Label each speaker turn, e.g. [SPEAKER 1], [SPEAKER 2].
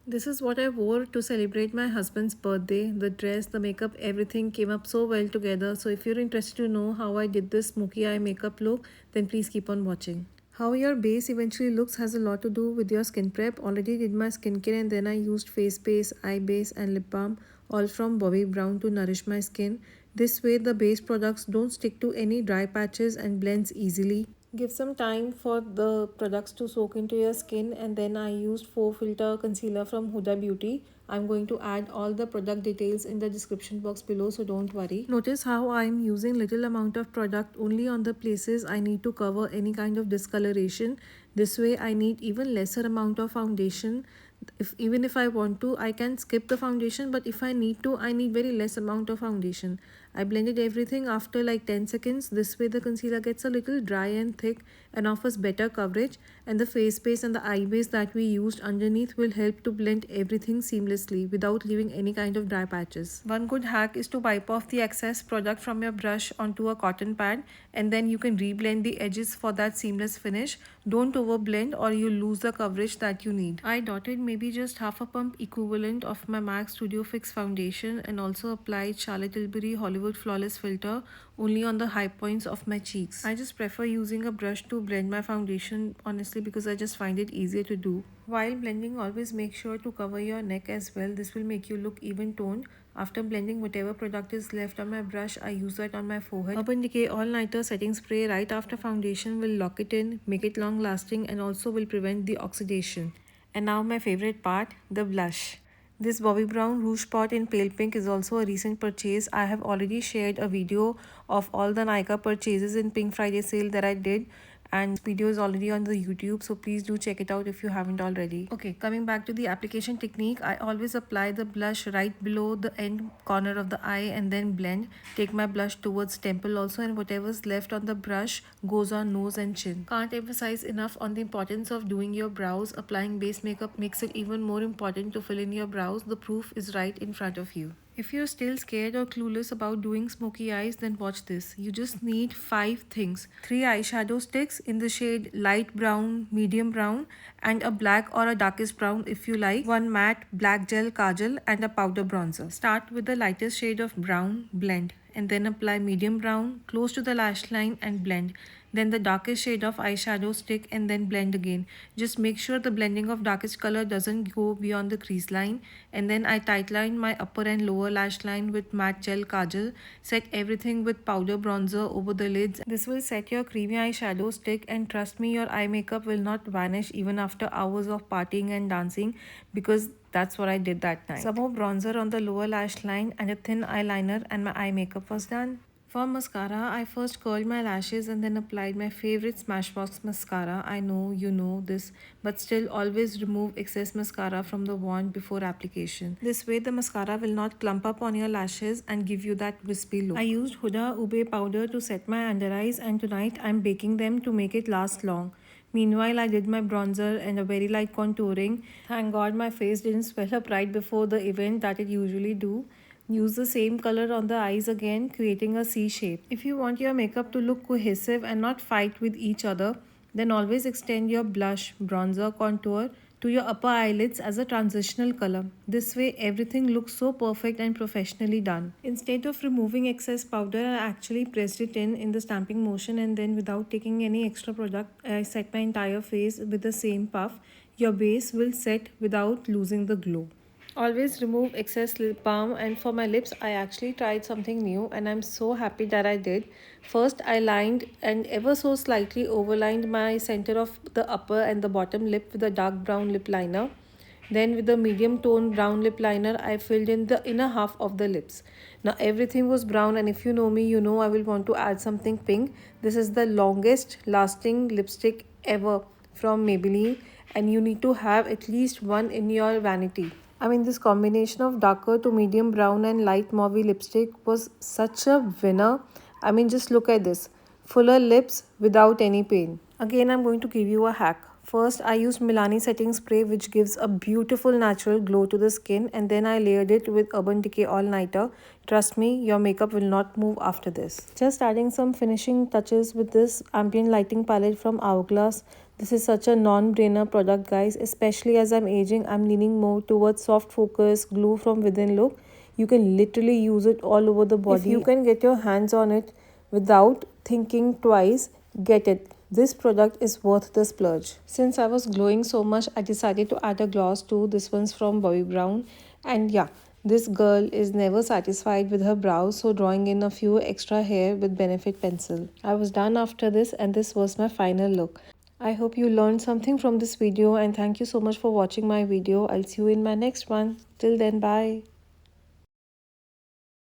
[SPEAKER 1] This is what I wore to celebrate my husband's birthday. The dress, the makeup, everything came up so well together. So if you're interested to know how I did this smoky eye makeup look, then please keep on watching. How your base eventually looks has a lot to do with your skin prep. Already did my skincare and then I used face base, eye base and lip balm all from Bobbi Brown to nourish my skin. This way the base products don't stick to any dry patches and blends easily. Give some time for the products to soak into your skin, and then I used Faux Filter Concealer from Huda Beauty. I'm going to add all the product details in the description box below, so don't worry. Notice how I'm using little amount of product only on the places I need to cover any kind of discoloration. This way I need even lesser amount of foundation. Even if I want to, I can skip the foundation, but if I need to, I need very less amount of foundation. I blended everything after like 10 seconds. This way the concealer gets a little dry and thick and offers better coverage, and the face base and the eye base that we used underneath will help to blend everything seamlessly without leaving any kind of dry patches. One good hack is to wipe off the excess product from your brush onto a cotton pad, and then you can reblend the edges for that seamless finish. Don't overblend or you lose the coverage that you need. I dotted maybe just half a pump equivalent of my MAC Studio Fix foundation and also applied Charlotte Tilbury Hollywood Flawless Filter only on the high points of my cheeks. I just prefer using a brush to blend my foundation honestly because I just find it easier to do. While blending, always make sure to cover your neck as well. This will make you look even toned. After blending, whatever product is left on my brush, I use that on my forehead. Urban Decay All Nighter Setting Spray right after foundation will lock it in, make it long lasting, and also will prevent the oxidation. And now my favorite part, the blush. This Bobbi Brown Rouge Pot in Pale Pink is also a recent purchase. I have already shared a video of all the Nykaa purchases in Pink Friday sale that I did, and video is already on the YouTube, so please do check it out if you haven't already. Okay, coming back to the application technique, I always apply the blush right below the end corner of the eye and then blend. Take my blush towards temple also, and whatever's left on the brush goes on nose and chin. Can't emphasize enough on the importance of doing your brows. Applying base makeup makes it even more important to fill in your brows. The proof is right in front of you. If you're still scared or clueless about doing smoky eyes, then watch this. You just need 5 things. 3 eyeshadow sticks in the shade light brown, medium brown, and a black or a darkest brown if you like. 1 matte black gel kajal and a powder bronzer. Start with the lightest shade of brown, blend, and then apply medium brown close to the lash line and blend. Then the darkest shade of eyeshadow stick and then blend again. Just make sure the blending of darkest color doesn't go beyond the crease line. And then I tightline my upper and lower lash line with matte gel kajal. Set everything with powder bronzer over the lids. This will set your creamy eyeshadow stick, and trust me, your eye makeup will not vanish even after hours of partying and dancing, because that's what I did that night. Some more bronzer on the lower lash line and a thin eyeliner, and my eye makeup was done. For mascara, I first curled my lashes and then applied my favorite Smashbox mascara. I know you know this, but still always remove excess mascara from the wand before application. This way the mascara will not clump up on your lashes and give you that wispy look. I used Huda Ube powder to set my under eyes, and tonight I'm baking them to make it last long. Meanwhile, I did my bronzer and a very light contouring. Thank God my face didn't swell up right before the event that it usually do. Use the same color on the eyes again, creating a C shape. If you want your makeup to look cohesive and not fight with each other, then always extend your blush, bronzer, contour to your upper eyelids as a transitional color. This way everything looks so perfect and professionally done. Instead of removing excess powder, I actually pressed it in the stamping motion, and then without taking any extra product, I set my entire face with the same puff. Your base will set without losing the glow. Always remove excess lip balm, and for my lips I actually tried something new and I'm so happy that I did. First I lined and ever so slightly overlined my center of the upper and the bottom lip with a dark brown lip liner. Then with the medium tone brown lip liner I filled in the inner half of the lips. Now everything was brown, and if you know me, you know I will want to add something pink. This is the longest lasting lipstick ever from Maybelline, and you need to have at least one in your vanity. I mean, this combination of darker to medium brown and light mauve lipstick was such a winner. I mean, just look at this. Fuller lips without any pain. Again, I'm going to give you a hack. First, I used Milani setting spray, which gives a beautiful natural glow to the skin, and then I layered it with Urban Decay All Nighter. Trust me, your makeup will not move after this. Just adding some finishing touches with this ambient lighting palette from Hourglass. This is such a non-brainer product, guys, especially as I'm aging. I'm leaning more towards soft focus, glue from within look. You can literally use it all over the body. If you can get your hands on it without thinking twice, get it. This product is worth the splurge. Since I was glowing so much, I decided to add a gloss too. This one's from Bobbi Brown. And yeah, this girl is never satisfied with her brows, so drawing in a few extra hair with Benefit pencil. I was done after this and this was my final look. I hope you learned something from this video and thank you so much for watching my video. I'll see you in my next one. Till then, bye.